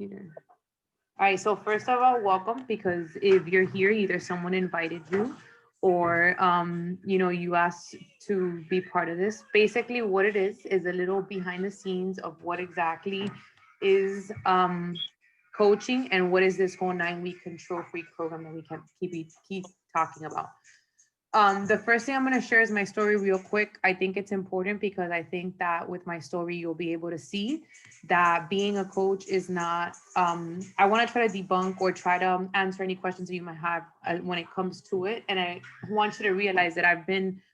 computer. All right, so first of all, welcome, because if you're here, either someone invited you or you asked to be part of this. Basically, what it is a little behind the scenes of what exactly is coaching and what is this whole 9 week control freak program that we can keep talking about. The first thing I'm going to share is my story real quick. I think it's important because I think that with my story, you'll be able to see that being a coach is not, I want to try to debunk or try to answer any questions that you might have when it comes to it. And I want you to realize that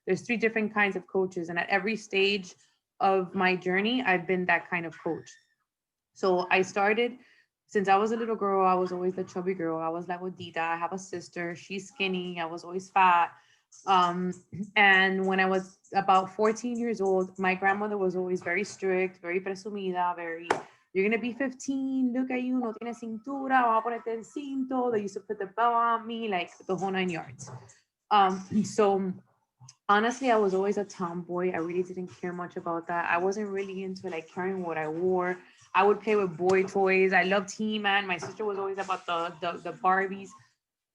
there's three different kinds of coaches. And at every stage of my journey, I've been that kind of coach. So I started since I was a little girl, I was always the chubby girl. I was like with Dita. I have a sister. She's skinny. I was always fat. Um, and when I was about 14 years old, my grandmother was always very strict, very presumida, very, you're gonna be 15, look at you, no tienes cintura, vamos a ponerte el cinto. They used to put the belt on me, like the whole 9 yards. So honestly, I was always a tomboy. I really didn't care much about that. I wasn't really into like caring what I wore. I would play with boy toys. I loved He-Man. My sister was always about the Barbies.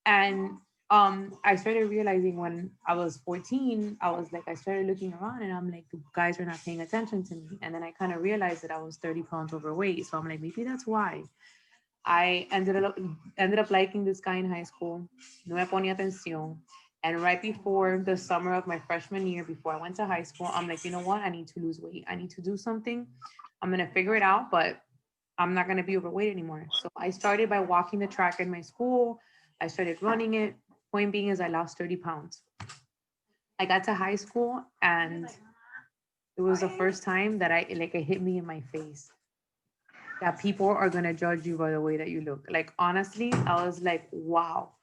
And I started realizing when I was 14, I was like, I started looking around and I'm like, the guys are not paying attention to me. And then I kind of realized that I was 30 pounds overweight. So I'm like, maybe that's why. I ended up liking this guy in high school. No me ponía atención. And right before the summer of my freshman year, before I went to high school, I'm like, you know what? I need to lose weight. I need to do something. I'm gonna figure it out, but I'm not gonna be overweight anymore. So I started by walking the track in my school. I started running it. Point being is I lost 30 pounds. I got to high school and it was the first time that it hit me in my face that people are gonna judge you by the way that you look. Like honestly, I was like, wow.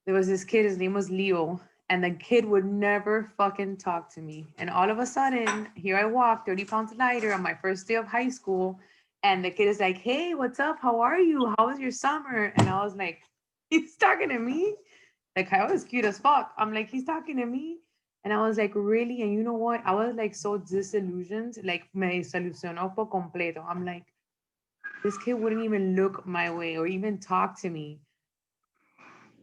There was this kid, his name was Leo, and the kid would never fucking talk to me. And all of a sudden, here I walk, 30 pounds lighter on my first day of high school. And the kid is like, hey, what's up? How are you? How was your summer? And I was like, he's talking to me? Like, I was cute as fuck. I'm like, he's talking to me? And I was like, really? And you know what? I was like so disillusioned, like me desilusionó por completo. I'm like, this kid wouldn't even look my way or even talk to me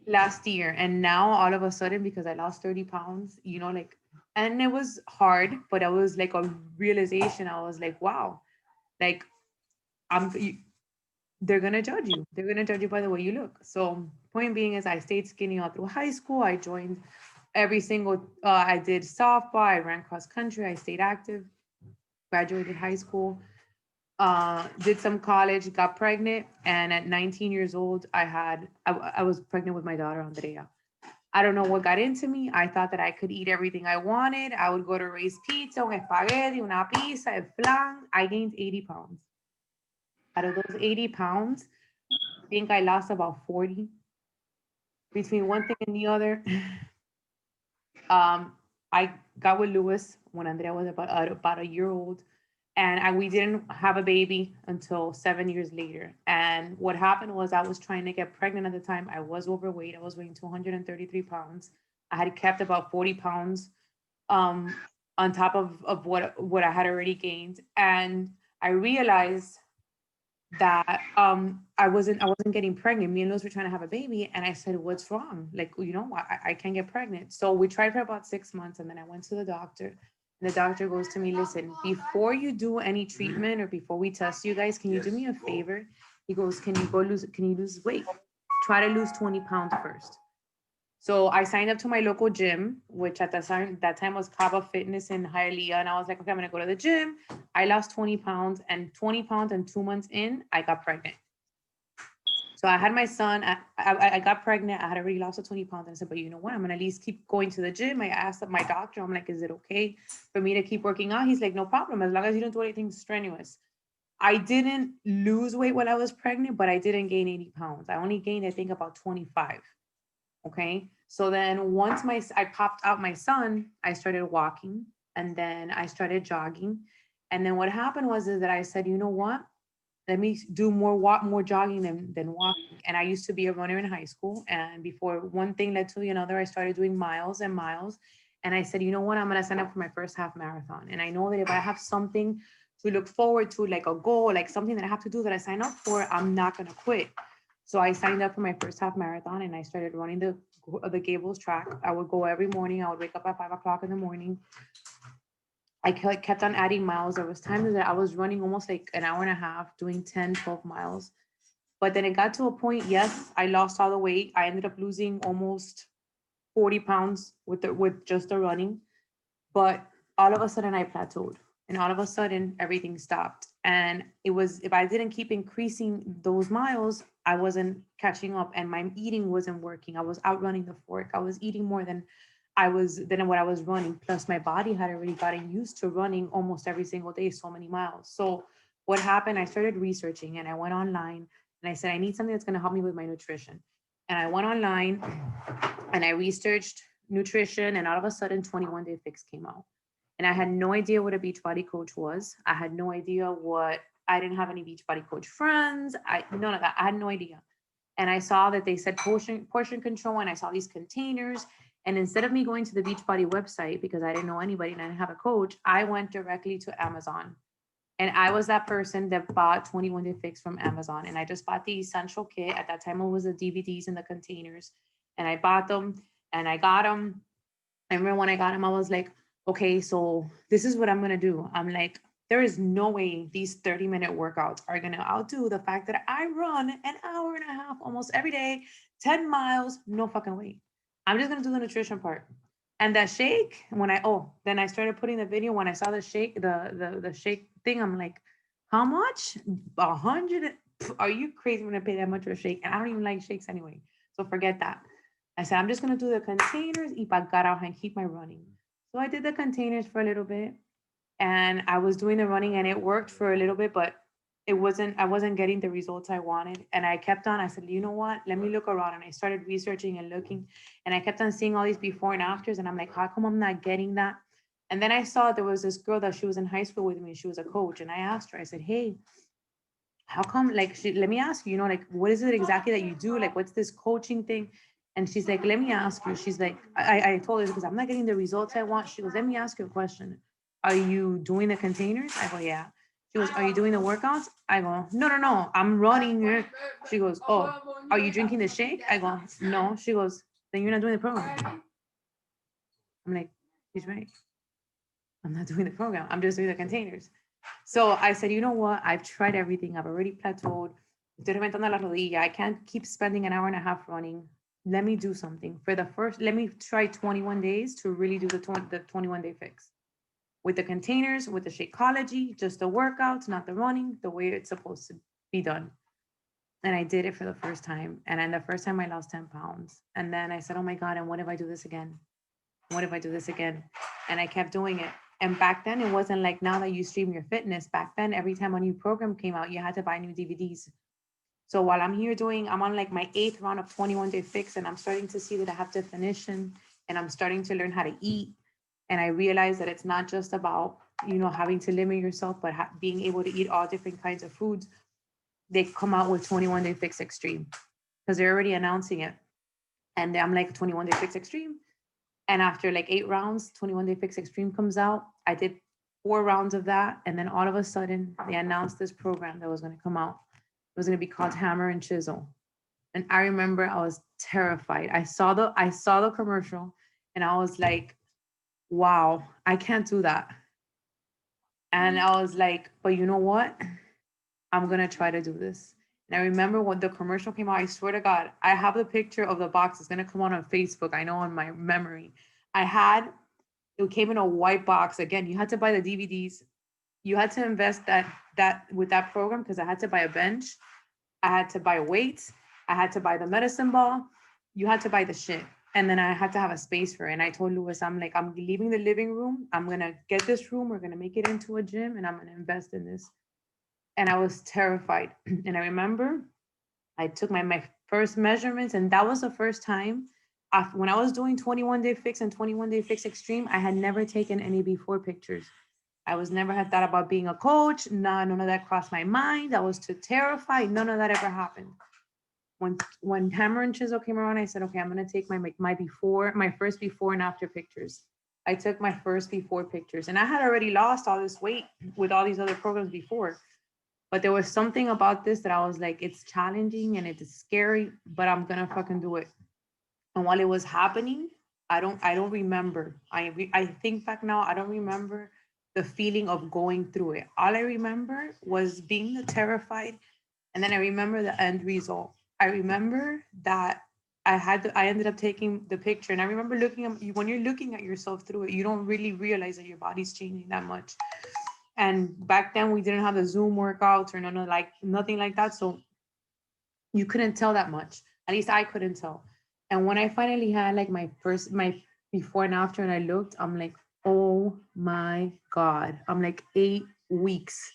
last year. And now all of a sudden, because I lost 30 pounds, like, and it was hard, but I was like a realization. I was like, wow, like you, they're gonna judge you. They're gonna judge you by the way you look. So point being is I stayed skinny all through high school. I joined every single I did softball, I ran cross country, I stayed active, graduated high school, did some college, got pregnant, and at 19 years old, I was pregnant with my daughter Andrea. I don't know what got into me. I thought that I could eat everything I wanted. I would go to Ray's Pizza, un espagueti, una pizza, a flan. I gained 80 pounds. Out of those 80 pounds, I think I lost about 40 between one thing and the other. I got with Lewis when Andrea was about a year old, and we didn't have a baby until 7 years later. And what happened was I was trying to get pregnant at the time. I was overweight. I was weighing 233 pounds. I had kept about 40 pounds um, on top of what I had already gained, and I realized that I wasn't getting pregnant. Me and Liz were trying to have a baby, and I said, "What's wrong? Like, I can't get pregnant." So we tried for about 6 months, and then I went to the doctor. And the doctor goes to me, "Listen, before you do any treatment or before we test you guys, can you do me a favor?" He goes, Can you lose weight? Try to lose 20 pounds first." So I signed up to my local gym, which at that time was Kava Fitness in Hialeah. And I was like, okay, I'm going to go to the gym. I lost 20 pounds, and 20 pounds and 2 months in, I got pregnant. So I had my son. I got pregnant. I had already lost the 20 pounds. And I said, but you know what? I'm going to at least keep going to the gym. I asked my doctor, I'm like, is it okay for me to keep working out? He's like, no problem, as long as you don't do anything strenuous. I didn't lose weight while I was pregnant, but I didn't gain 80 pounds. I only gained, I think, about 25. Okay. So then once I popped out my son, I started walking, and then I started jogging. And then what happened was is that I said, you know what? Let me do more jogging than walking. And I used to be a runner in high school. And before one thing led to another, I started doing miles and miles. And I said, you know what? I'm going to sign up for my first half marathon. And I know that if I have something to look forward to, like a goal, like something that I have to do that I sign up for, I'm not gonna quit. So I signed up for my first half marathon and I started running the Gables track. I would go every morning. I would wake up at 5 o'clock in the morning. I kept on adding miles. There was times that I was running almost like an hour and a half, doing 10, 12 miles. But then it got to a point, yes, I lost all the weight. I ended up losing almost 40 pounds with just the running. But all of a sudden I plateaued. And all of a sudden everything stopped. And it was, if I didn't keep increasing those miles, I wasn't catching up and my eating wasn't working. I was outrunning the fork. I was eating more than what I was running. Plus my body had already gotten used to running almost every single day, so many miles. So what happened, I started researching and I went online and I said, I need something that's going to help me with my nutrition. And I went online and I researched nutrition, and all of a sudden 21 Day Fix came out. And I had no idea what a Beachbody coach was. I had no idea I didn't have any Beachbody coach friends. None of that. I had no idea. And I saw that they said portion control, and I saw these containers. And instead of me going to the Beachbody website, because I didn't know anybody and I didn't have a coach, I went directly to Amazon. And I was that person that bought 21 Day Fix from Amazon. And I just bought the essential kit. At that time, it was the DVDs and the containers. And I bought them and I got them. I remember when I got them, I was like, okay, so this is what I'm going to do. I'm like, there is no way these 30-minute workouts are going to outdo the fact that I run an hour and a half almost every day, 10 miles, no fucking way. I'm just going to do the nutrition part. And that shake, then I started putting the video. When I saw the shake, the shake thing, I'm like, how much? 100? Are you crazy? I'm going to pay that much for a shake? And I don't even like shakes anyway. So forget that. I said, I'm just going to do the containers y pa carajo and keep my running. So I did the containers for a little bit and I was doing the running and it worked for a little bit, but I wasn't getting the results I wanted. And I kept on, I said, you know what, let me look around. And I started researching and looking and I kept on seeing all these before and afters. And I'm like, how come I'm not getting that? And then I saw there was this girl that she was in high school with me. She was a coach. And I asked her, I said, hey, how come, like, let me ask you, like, what is it exactly that you do? Like, what's this coaching thing? And she's like, let me ask you. She's like, I told her, because I'm not getting the results I want. She goes, let me ask you a question. Are you doing the containers? I go, yeah. She goes, are you doing the workouts? I go, no, I'm running. She goes, oh, are you drinking the shake? I go, no. She goes, then you're not doing the program. I'm like, she's right. I'm not doing the program. I'm just doing the containers. So I said, you know what? I've tried everything. I've already plateaued. I can't keep spending an hour and a half running. Let me do something. Let me try 21 days to really do the 21 Day Fix. With the containers, with the Shakeology, just the workouts, not the running, the way it's supposed to be done. And I did it for the first time. And then the first time I lost 10 pounds. And then I said, oh my God, and what if I do this again? What if I do this again? And I kept doing it. And back then, it wasn't like now that you stream your fitness. Back then, every time a new program came out, you had to buy new DVDs. So while I'm on like my 8th round of 21 Day Fix, and I'm starting to see that I have definition and I'm starting to learn how to eat. And I realize that it's not just about, having to limit yourself, but being able to eat all different kinds of foods. They come out with 21 Day Fix Extreme because they're already announcing it. And I'm like, 21 Day Fix Extreme. And after like 8 rounds, 21 Day Fix Extreme comes out. I did 4 rounds of that. And then all of a sudden, they announced this program that was going to come out. It was going to be called Hammer and Chisel. And I remember I was terrified. I saw the commercial and I was like, wow, I can't do that. And I was like, but you know what? I'm going to try to do this. And I remember when the commercial came out, I swear to God, I have the picture of the box. It's going to come out on Facebook. I know on my memory. It came in a white box. Again, you had to buy the DVDs. You had to invest that with that program because I had to buy a bench. I had to buy weights. I had to buy the medicine ball. You had to buy the shit. And then I had to have a space for it. And I told Louis, I'm like, I'm leaving the living room. I'm going to get this room. We're going to make it into a gym and I'm going to invest in this. And I was terrified. And I remember I took my first measurements, and that was the first time when I was doing 21 Day Fix and 21 Day Fix Extreme, I had never taken any before pictures. I never had thought about being a coach. None of that crossed my mind. I was too terrified. None of that ever happened. When Hammer and Chisel came around, I said, okay, I'm going to take my first before and after pictures. I took my first before pictures, and I had already lost all this weight with all these other programs before. But there was something about this that I was like, it's challenging and it's scary, but I'm gonna fucking do it. And while it was happening, I don't remember. I think back now, I don't remember the feeling of going through it. All I remember was being terrified, and then I remember the end result. I remember that I ended up taking the picture, and I remember looking at when you're looking at yourself through it, you don't really realize that your body's changing that much. And back then we didn't have the Zoom workouts or none of like nothing like that, so you couldn't tell that much. At least I couldn't tell. And when I finally had like my before and after, and I looked, I'm like, oh my God. I'm like 8 weeks.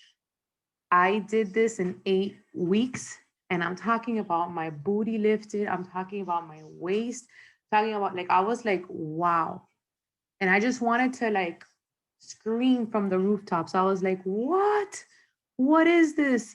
I did this in 8 weeks. And I'm talking about my booty lifted. I'm talking about my waist. Talking about like I was like, wow. And I just wanted to like scream from the rooftops. I was like, what? What is this?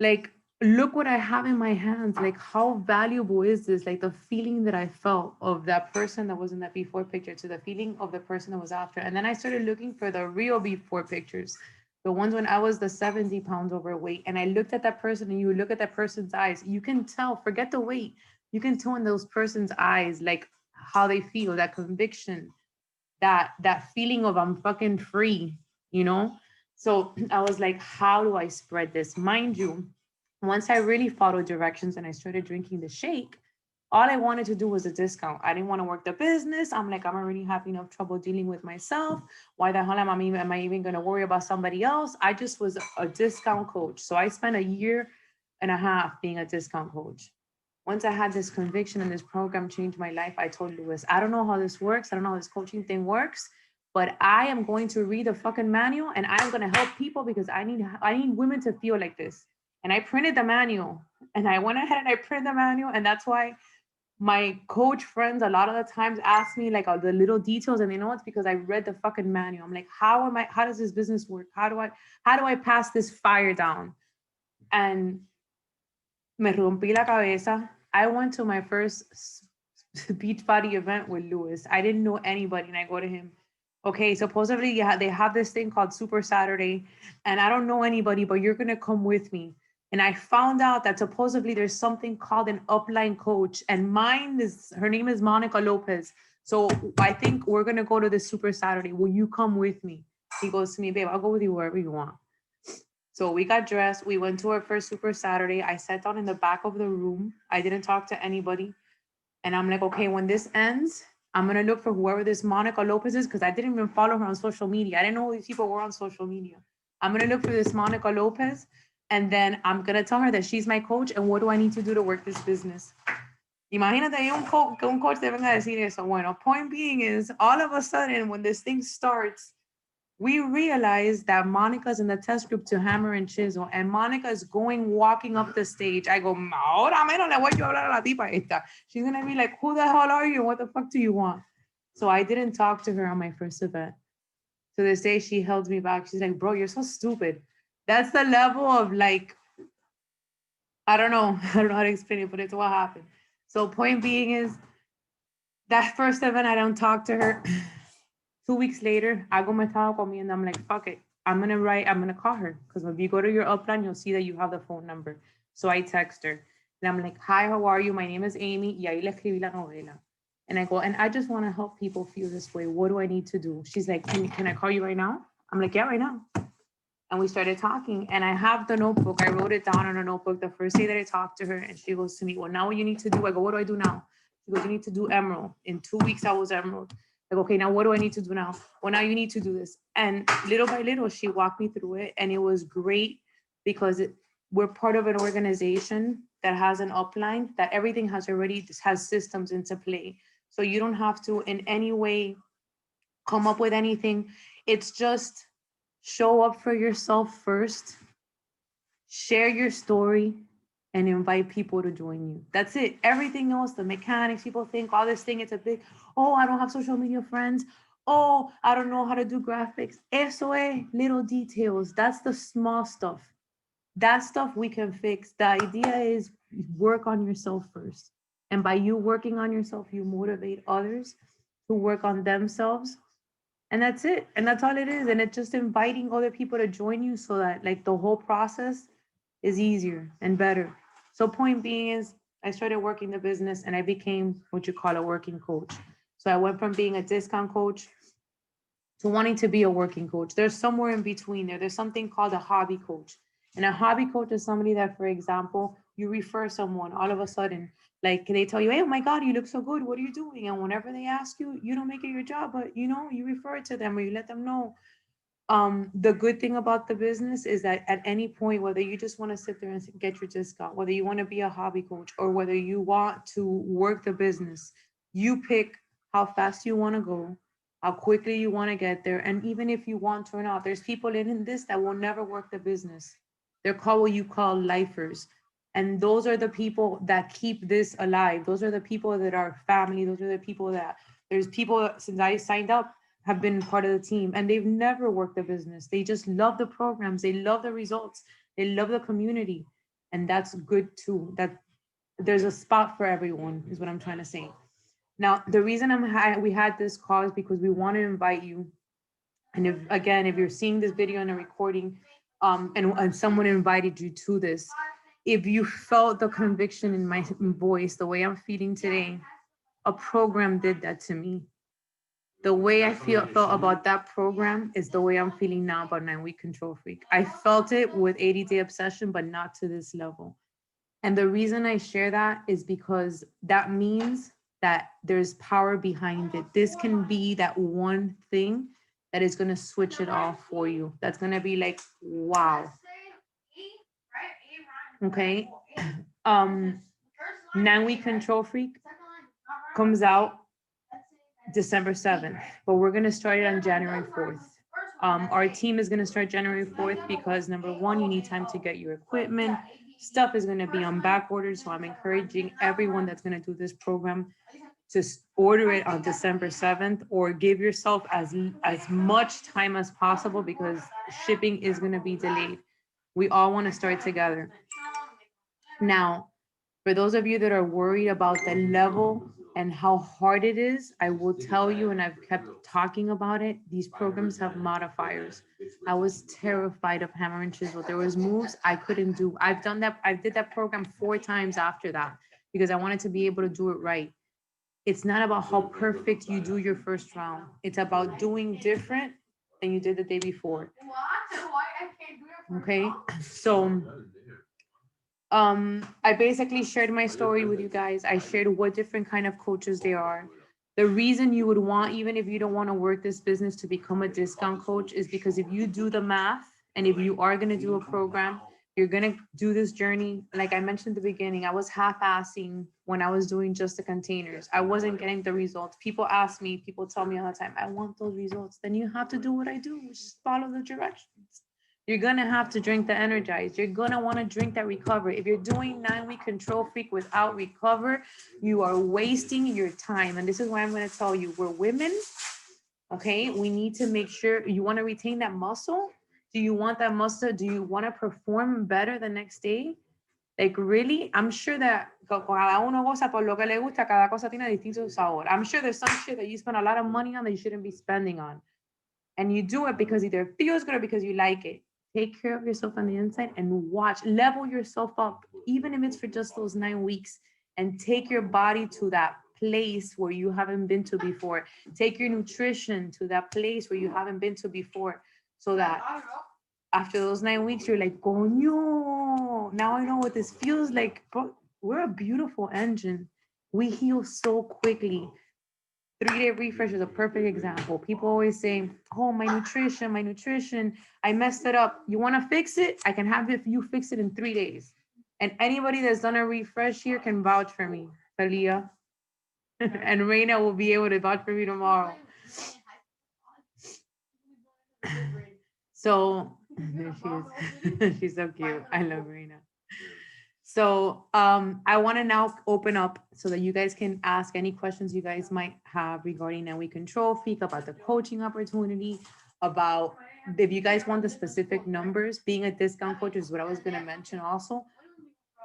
Like, look what I have in my hands. Like, how valuable is this? Like, the feeling that I felt of that person that was in that before picture to the feeling of the person that was after. And then I started looking for the real before pictures, the ones when I was the 70 pounds overweight. And I looked at that person, and you look at that person's eyes, you can tell, forget the weight, you can tell in those person's eyes, like how they feel, that conviction, that feeling of I'm fucking free, you know? So I was like, how do I spread this? Mind you, once I really followed directions and I started drinking the shake, all I wanted to do was a discount. I didn't want to work the business. I'm like, I'm already having enough trouble dealing with myself. Why the hell am I even going to worry about somebody else? I just was a discount coach. So I spent a year and a half being a discount coach. Once I had this conviction and this program changed my life, I told Lewis, I don't know how this works. I don't know how this coaching thing works, but I am going to read the fucking manual and I'm going to help people because I need women to feel like this. And I printed the manual, and I went ahead and I printed the manual. And that's why my coach friends a lot of the times ask me like the little details, and they know it's because I read the fucking manual. I'm like, how does this business work? How do I pass this fire down? And me rompí la cabeza. I went to my first beach body event with Lewis. I didn't know anybody, and I go to him. Okay, supposedly yeah, they have this thing called Super Saturday, and I don't know anybody, but you're gonna come with me. And I found out that supposedly there's something called an upline coach, and her name is Monica Lopez. So I think we're gonna go to this Super Saturday. Will you come with me? He goes to me, babe, I'll go with you wherever you want. So we got dressed. We went to our first Super Saturday. I sat down in the back of the room. I didn't talk to anybody. And I'm like, okay, when this ends, I'm going to look for whoever this Monica Lopez is, because I didn't even follow her on social media. I didn't know these people were on social media. I'm going to look for this Monica Lopez. And then I'm going to tell her that she's my coach. And what do I need to do to work this business? Imagínate ahí que un coach te venga a decir eso. Bueno, point being is, all of a sudden, when this thing starts, we realized that Monica's in the test group to Hammer and Chisel, and Monica is walking up the stage. I go, ahora menos le voy a hablar a la tipa esta. She's gonna be like, who the hell are you? What the fuck do you want? So I didn't talk to her on my first event. To this day, she held me back. She's like, bro, you're so stupid. That's the level of like, I don't know. I don't know how to explain it, but it's what happened. So point being is, that first event, I don't talk to her. 2 weeks later, hago me estaba comiendo. I'm like, fuck it. I'm gonna call her. Because if you go to your upline, you'll see that you have the phone number. So I text her. And I'm like, hi, how are you? My name is Amy. Y ahí le escribí la novela. And I go, and I just want to help people feel this way. What do I need to do? She's like, can I call you right now? I'm like, yeah, right now. And we started talking. And I have the notebook. I wrote it down on a notebook the first day that I talked to her. And she goes to me, well, now what you need to do? I go, what do I do now? She goes, you need to do Emerald. In 2 weeks, I was Emerald. Like, okay, now what do I need to do now? Well, now you need to do this. And little by little, she walked me through it. And it was great because we're part of an organization that has an upline that everything has systems into play. So you don't have to in any way come up with anything. It's just show up for yourself first, share your story, and invite people to join you. That's it. Everything else, the mechanics, people think all this thing, it's a big, oh, I don't have social media friends. Oh, I don't know how to do graphics. Eso es little details. That's the small stuff. That stuff we can fix. The idea is work on yourself first. And by you working on yourself, you motivate others to work on themselves. And that's it. And that's all it is. And it's just inviting other people to join you so that like the whole process is easier and better. So point being is I started working the business and I became what you call a working coach. So I went from being a discount coach to wanting to be a working coach. There's somewhere in between there. There's something called a hobby coach. And a hobby coach is somebody that, for example, you refer someone all of a sudden, like they tell you, hey, oh my God, you look so good. What are you doing? And whenever they ask you, you don't make it your job, but you know, you refer it to them or you let them know. The good thing about the business is that at any point, whether you just want to sit there and get your discount, whether you want to be a hobby coach or whether you want to work the business, you pick how fast you want to go, how quickly you want to get there. And even if you want to or not, there's people in this that will never work the business. They're called what you call lifers. And those are the people that keep this alive. Those are the people that are family. Those are the people that there's people since I signed up have been part of the team and they've never worked a business. They just love the programs. They love the results. They love the community. And that's good too. That there's a spot for everyone is what I'm trying to say. Now, the reason we had this call is because we want to invite you. And if again, if you're seeing this video and a recording, and someone invited you to this, if you felt the conviction in my voice, the way I'm feeling today, a program did that to me. The way I felt about that program is the way I'm feeling now about 9-week control freak. I felt it with 80-day obsession, but not to this level. And the reason I share that is because that means that there's power behind it. This can be that one thing that is going to switch it off for you. That's going to be like, wow. Okay. 9-week control freak comes out December 7th, but we're going to start it on January 4th. Our team is going to start January 4th because number one, you need time to get your equipment. Stuff is going to be on back order. So I'm encouraging everyone that's going to do this program to order it on December 7th or give yourself as much time as possible because shipping is going to be delayed. We all want to start together. Now, for those of you that are worried about the level and how hard it is, I will tell you, and I've kept talking about it, these programs have modifiers. I was terrified of hammer and chisel. There was moves I couldn't do. I've done that. I did that program 4 times after that because I wanted to be able to do it right. It's not about how perfect you do your first round. It's about doing different than you did the day before. Okay, so I basically shared my story with you guys. I shared what different kind of coaches they are. The reason you would want, even if you don't want to work this business, to become a discount coach is because if you do the math and if you are going to do a program, you're going to do this journey. Like I mentioned at the beginning, I was half-assing when I was doing just the containers. I wasn't getting the results. People ask me, people tell me all the time, I want those results. Then you have to do what I do, which is follow the directions. You're gonna have to drink the Energize. You're gonna want to drink that Recover. If you're doing 9-week control freak without Recover, you are wasting your time. And this is why I'm gonna tell you, we're women, okay? We need to make sure you want to retain that muscle. Do you want that muscle? Do you want to perform better the next day? Like really, I'm sure that cada uno goza por lo que le gusta, cada cosa tiene distinto sabor. I'm sure there's some shit that you spend a lot of money on that you shouldn't be spending on. And you do it because either it feels good or because you like it. Take care of yourself on the inside and watch, level yourself up, even if it's for just those 9 weeks, and take your body to that place where you haven't been to before. Take your nutrition to that place where you haven't been to before, so that after those 9 weeks, you're like, coño, now I know what this feels like. Bro, we're a beautiful engine. We heal so quickly. 3-day refresh is a perfect example. People always say, oh, my nutrition, I messed it up. You want to fix it? I can have it if you fix it in 3 days. And anybody that's done a refresh here can vouch for me, Talia. And Reina will be able to vouch for me tomorrow. So there she is. She's so cute. I love Reina. So I want to now open up so that you guys can ask any questions you guys might have regarding 9-week control freak, about the coaching opportunity, about if you guys want the specific numbers. Being a discount coach is what I was going to mention also.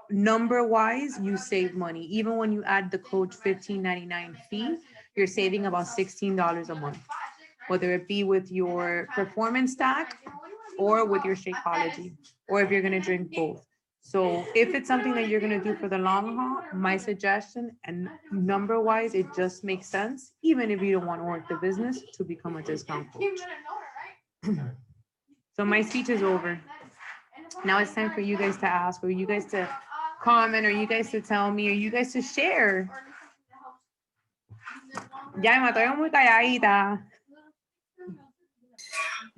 Number wise, you save money. Even when you add the coach $15.99 fee, you're saving about $16 a month. whether it be with your performance stack or with your Shakeology, or if you're gonna drink both. So if it's something that you're gonna do for the long haul, my suggestion, and number wise, it just makes sense, even if you don't want to work the business, to become a discount coach. So my speech is over. Now it's time for you guys to ask, or you guys to comment, or you guys to tell me, or you guys to share. Ya me estoy muy calladita.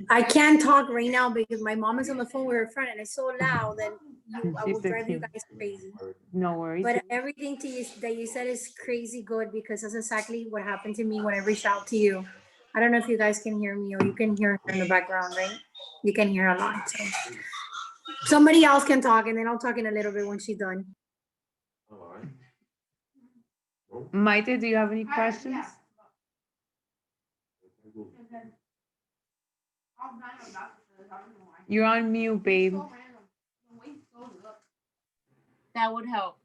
I can't talk right now because my mom is on the phone with her friend and it's so loud that I will drive you guys crazy. No worries. But everything that you said is crazy good because that's exactly what happened to me when I reached out to you. I don't know if you guys can hear me or you can hear her in the background, right? You can hear a lot. So somebody else can talk and then I'll talk in a little bit when she's done. Maite, do you have any questions? You're on mute, babe. That would help.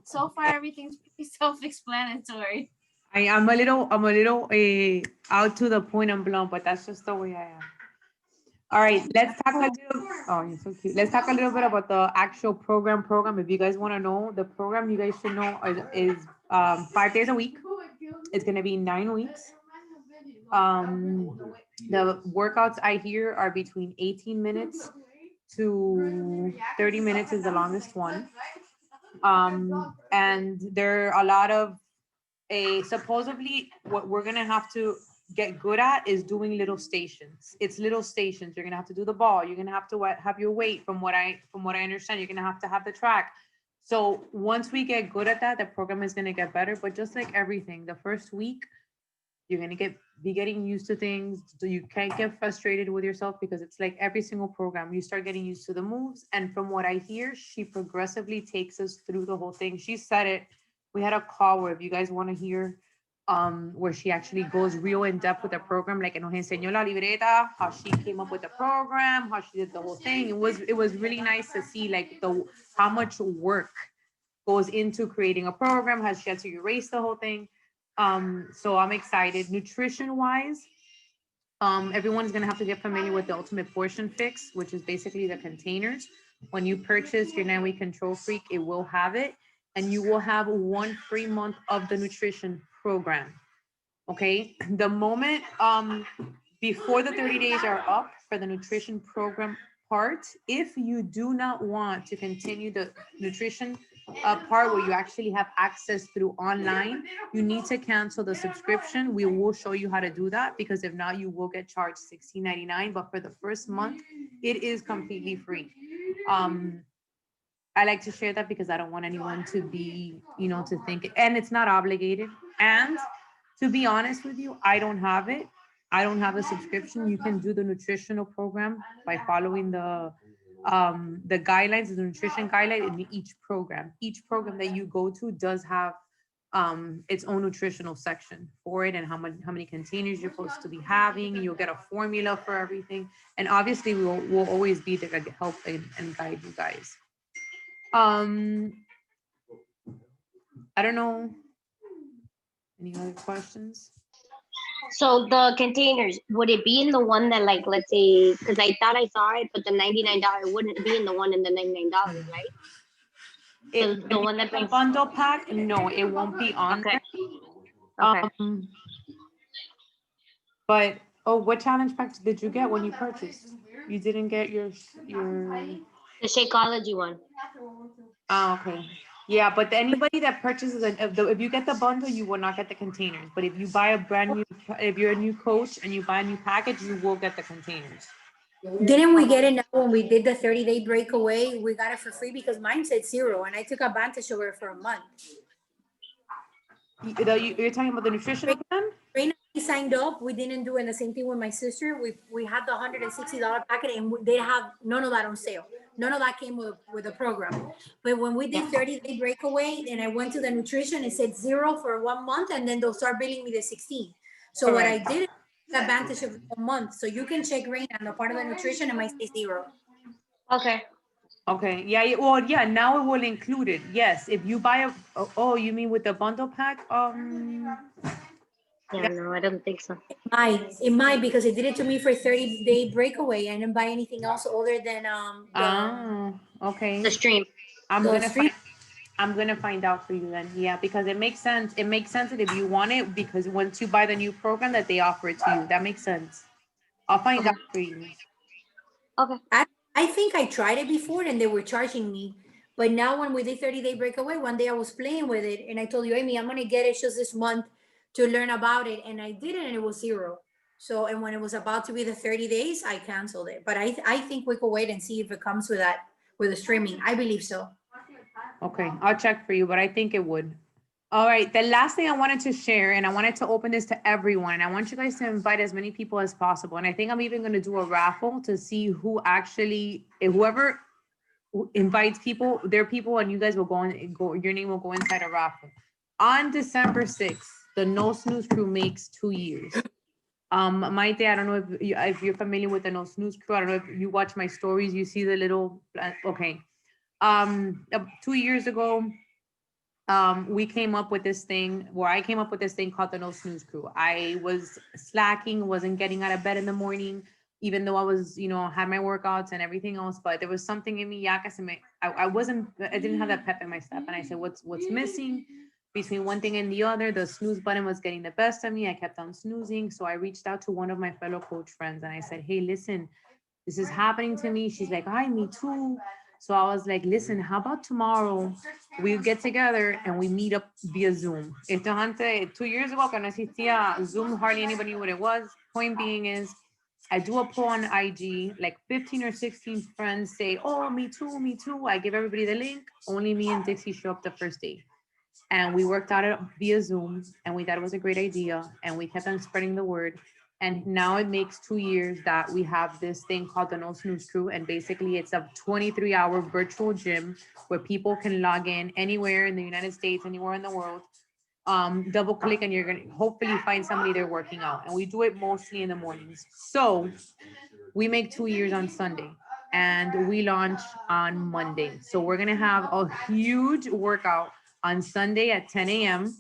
So far, everything's pretty self-explanatory. I'm a little out to the point and blunt, but that's just the way I am. All right, let's talk a little. Oh, you're so cute. Let's talk a little bit about the actual program. If you guys want to know, the program you guys should know is 5 days a week. It's gonna be 9 weeks. The workouts I hear are between 18 minutes to 30 minutes is the longest one. And there are a lot of supposedly what we're gonna have to get good at is doing little stations. It's little stations. You're gonna have to do the ball. You're gonna have to have your weight. From what I understand, you're gonna have the track. So once we get good at that, the program is gonna get better. But just like everything, the first week you're gonna be getting used to things. So you can't get frustrated with yourself because it's like every single program. You start getting used to the moves. And from what I hear, she progressively takes us through the whole thing. She said it. We had a call where if you guys want to hear where she actually goes real in depth with the program, like nos enseñó la libreta, how she came up with the program, how she did the whole thing. It was really nice to see like how much work goes into creating a program, how she had to erase the whole thing. So I'm excited. Nutrition wise, everyone's gonna have to get familiar with the Ultimate Portion Fix, which is basically the containers. When you purchase your 9-week Control Freak, it will have it, and you will have 1 free month of the nutrition program. Okay, the moment before the 30 days are up for the nutrition program part, if you do not want to continue the nutrition part where you actually have access through online, you need to cancel the subscription. We will show you how to do that, because if not, you will get charged $16.99. But for the first month, it is completely free. I like to share that because I don't want anyone to be, to think, and it's not obligated. And to be honest with you, I don't have it. I don't have a subscription. You can do the nutritional program by following the guidelines, the nutrition guideline in each program. Each program that you go to does have its own nutritional section for it, and how many containers you're supposed to be having. You'll get a formula for everything, and obviously we'll always be there to help and guide you guys. I don't know. Any other questions? So the containers, would it be in the one that, like, let's say, because I thought I saw it, but the $99 wouldn't be in the one in the $99, right? The one that brings bundle pack, no, it won't be on. Okay. Okay. But what challenge pack did you get when you purchased? You didn't get your the Shakeology one. Oh, okay. Yeah, but anybody that purchases if you get the bundle, you will not get the containers. But if you buy a brand new, if you're a new coach and you buy a new package, you will get the containers. Didn't we get it now when we did the 30-day breakaway? We got it for free because mine said 0 and I took advantage of it for a month. You're talking about the nutritional plan? Right, we signed up. We didn't do it. The same thing with my sister. We had the $160 packet and they have none of that on sale. None of that came with the program. But when we did 30-day breakaway and I went to the nutrition, it said 0 for 1 month and then they'll start billing me the 16. So correct. What I did, advantage of a month. So you can check right now, the part of the nutrition, it might say 0. Okay. Okay. Yeah. Well, yeah. Now it will include it. Yes. If you buy you mean with the bundle pack? Yeah, no, I don't think so. It might because it did it to me for 30-day breakaway. I didn't buy anything else other than Ah, okay. The stream. I'm the gonna stream. find I'm gonna find out for you then. Yeah, because it makes sense. It makes sense that if you want it, because once you buy the new program that they offer it to you. That makes sense. I'll find out for you. Okay. I think I tried it before and they were charging me. But now when we did 30-day breakaway, one day I was playing with it and I told you, Amy, I'm gonna get it just this month to learn about it. And I did it and it was zero. So and when it was about to be the 30 days, I canceled it. But I think we could wait and see if it comes with that with the streaming. I believe so. Okay, I'll check for you, but I think it would. All right, the last thing I wanted to share, and I wanted to open this to everyone, and I want you guys to invite as many people as possible. And I think I'm even going to do a raffle to see who actually, whoever invites people, their people, and you guys will your name will go inside a raffle. On December 6th, the No Snooze Crew makes 2 years. Maite, I don't know if you're familiar with the No Snooze Crew. I don't know if you watch my stories, you see the little, okay. 2 years ago, we came up with this thing where I came up with this thing called the No Snooze Crew. I was slacking, wasn't getting out of bed in the morning, even though I was, had my workouts and everything else, but there was something in me, I didn't have that pep in my step. And I said, what's missing between one thing and the other? The snooze button was getting the best of me. I kept on snoozing. So I reached out to one of my fellow coach friends and I said, hey, listen, this is happening to me. She's like, hi, me too. So I was like, listen, how about tomorrow we get together and we meet up via Zoom? Esto antes, 2 years ago, que no existía Zoom, hardly anybody knew what it was. Point being is, I do a poll on IG, like 15 or 16 friends say, oh, me too, me too. I give everybody the link. Only me and Dixie show up the first day. And we worked out it via Zoom and we thought it was a great idea. And we kept on spreading the word. And now it makes 2 years that we have this thing called the No Snooze Crew. And basically it's a 23-hour virtual gym where people can log in anywhere in the United States, anywhere in the world. Double click and you're going to hopefully find somebody there working out. And we do it mostly in the mornings. So we make 2 years on Sunday and we launch on Monday. So we're going to have a huge workout on Sunday at 10 a.m.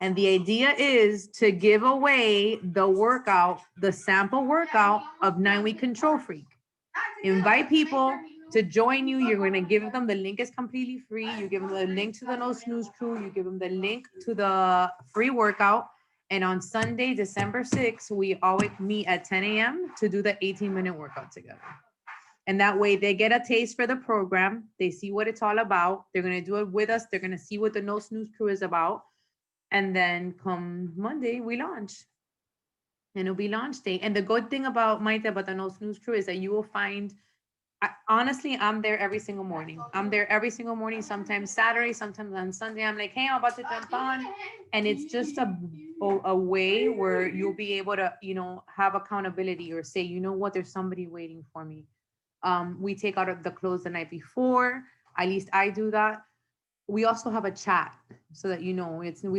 And the idea is to give away the workout, the sample workout of 9-week Control Freak. Invite people to join you. You're going to give them, the link is completely free. You give them the link to the No Snooze Crew. You give them the link to the free workout. And on Sunday, December 6th, we always meet at 10 a.m. to do the 18-minute workout together. And that way they get a taste for the program. They see what it's all about. They're going to do it with us. They're going to see what the No Snooze Crew is about. And then come Monday, we launch. And it'll be launch day. And the good thing about Maite, about the No Snooze Crew is that you will find, honestly, I'm there every single morning. I'm there every single morning, sometimes Saturday, sometimes on Sunday. I'm like, hey, I'm about to jump on. And it's just a way where you'll be able to, have accountability or say, you know what, there's somebody waiting for me. We take out the clothes the night before. At least I do that. We also have a chat so that, we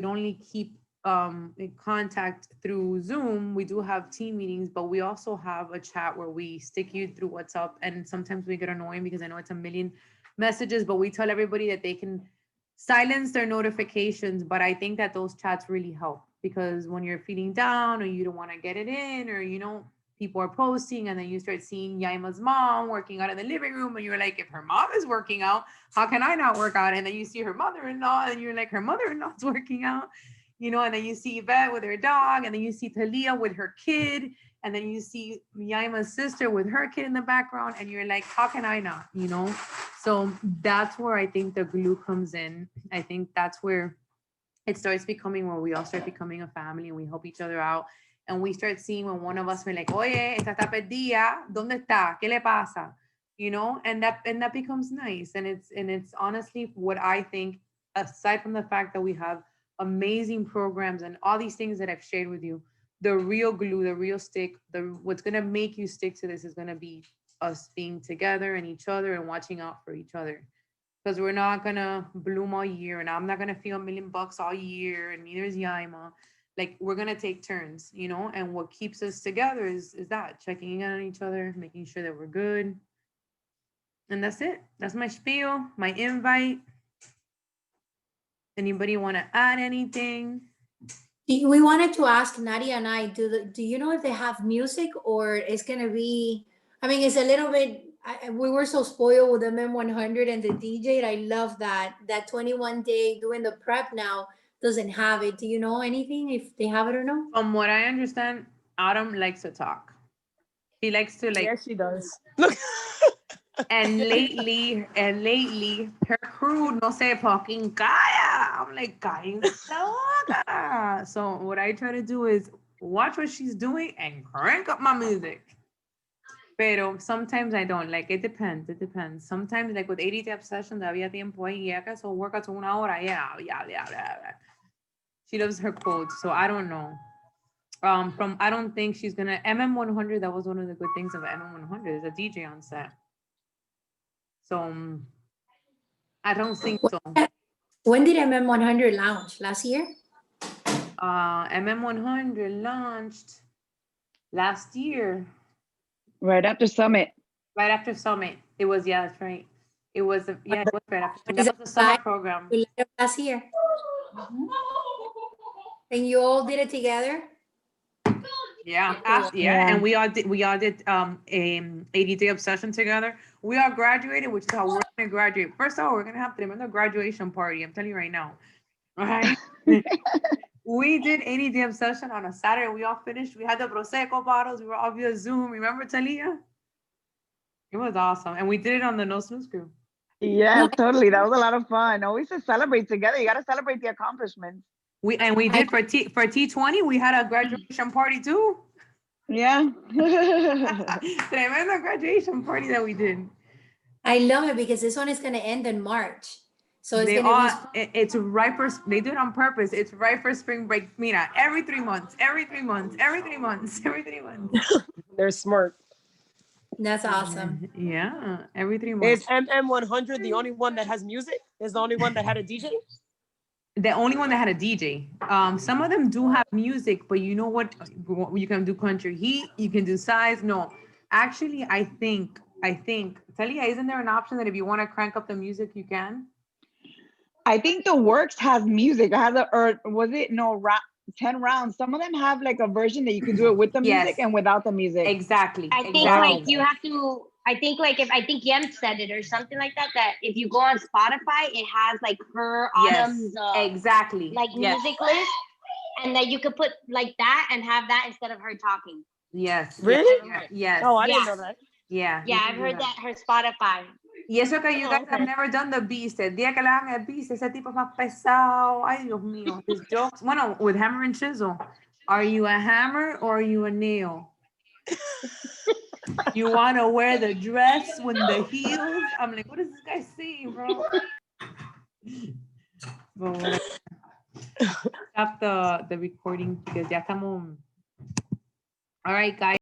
don't only keep in contact through Zoom. We do have team meetings, but we also have a chat where we stick you through WhatsApp. And sometimes we get annoying because I know it's a million messages, but we tell everybody that they can silence their notifications. But I think that those chats really help because when you're feeling down or you don't want to get it in, or, people are posting and then you start seeing Yaima's mom working out in the living room and you're like, if her mom is working out, how can I not work out? And then you see her mother-in-law and you're like, her mother-in-law's working out, and then you see Yvette with her dog and then you see Talia with her kid and then you see Yaima's sister with her kid in the background and you're like, how can I not, So that's where I think the glue comes in. I think that's where it starts becoming, where we all start becoming a family and we help each other out. And we start seeing when one of us, we're like, oye, esta está perdida, ¿dónde está? ¿Qué le pasa? And that becomes nice. And it's honestly what I think, aside from the fact that we have amazing programs and all these things that I've shared with you, the real glue, the real stick, what's going to make you stick to this is going to be us being together and each other and watching out for each other. Because we're not going to bloom all year and I'm not going to feel $1 million all year and neither is Yaima. Like, we're going to take turns, and what keeps us together is that, checking in on each other, making sure that we're good. And that's it. That's my spiel, my invite. Anybody want to add anything? We wanted to ask Nadia and I, do you know if they have music or it's gonna be, I mean, it's a little bit, we were so spoiled with MM100 and the DJ. I love that 21 day doing the prep now doesn't have it. Do you know anything if they have it or no? From what I understand, Autumn likes to talk. She likes to like, Yes, she does. Look. and lately, her crew no se fucking calla. I'm like, cállense la boca. So what I try to do is watch what she's doing and crank up my music. Pero sometimes I don't, like, it depends. Sometimes, like, with 80 Day Sessions, había tiempo ahí, ya que eso workouts 1 hora, yeah. She loves her quotes, so I don't know. I don't think she's gonna, MM100, that was one of the good things of MM100, there's a DJ on set. So, I don't think so. When did MM100 launch? Last year? MM100 launched last year. Right after Summit. Right after Summit. It was, yeah, that's right. It was, it was right after. Is That it was the summer live? program. We left last year. And you all did it together? Yeah, Cool. yeah, and we all did 80 Day Obsession together. We all graduated, which is how we're gonna graduate. First of all, we're gonna have tremendo graduation party. I'm telling you right now. All right. We did 80 Day Obsession on a Saturday. We all finished. We had the Prosecco bottles. We were all via Zoom. Remember, Talia? It was awesome, and we did it on the No Snooze crew. Yeah, totally. That was a lot of fun. Always to celebrate together. You got to celebrate the accomplishments. We did for T20. We had a graduation party too. Yeah. Tremendo graduation party that we did. I love it because this one is gonna end in March. So it's They gonna all, it's right for, they do it on purpose. It's right for spring break. Mira, every 3 months. They're smart. that's awesome. Yeah, every 3 Is months. MM100 the only one that has music? Is the only one that had a DJ? The only one that had a DJ. Some of them do have music, but you know what? You can do country heat, you can do size. No, actually, I think, Talia, isn't there an option that if you want to crank up the music, you can? I think the works has music. I have the, or was it, no, 10 rounds. Some of them have like a version that you can do it with the music Yes. and without the music. Exactly. I think exactly. like you have to. I think Jem said it or something like that. That if you go on Spotify, it has like her Yes, Autumn's exactly. like Yes. music list, and that you could put like that and have that instead of her talking. Yes. Really? Yes. Oh, I Yeah. didn't know that. Yeah. Yeah, you I've can do heard that her Spotify. Y eso que you Oh, guys okay. have never done the Beast. El día que le hagan el Beast, ese tipo es más pesado. Ay, Dios mío. His jokes. Bueno, with Hammer and Chisel. Are you a hammer or are you a nail? You want to wear the dress with the heels? I'm like, what is this guy saying, bro? But whatever. Stop the recording because ya estamos. All right, guys.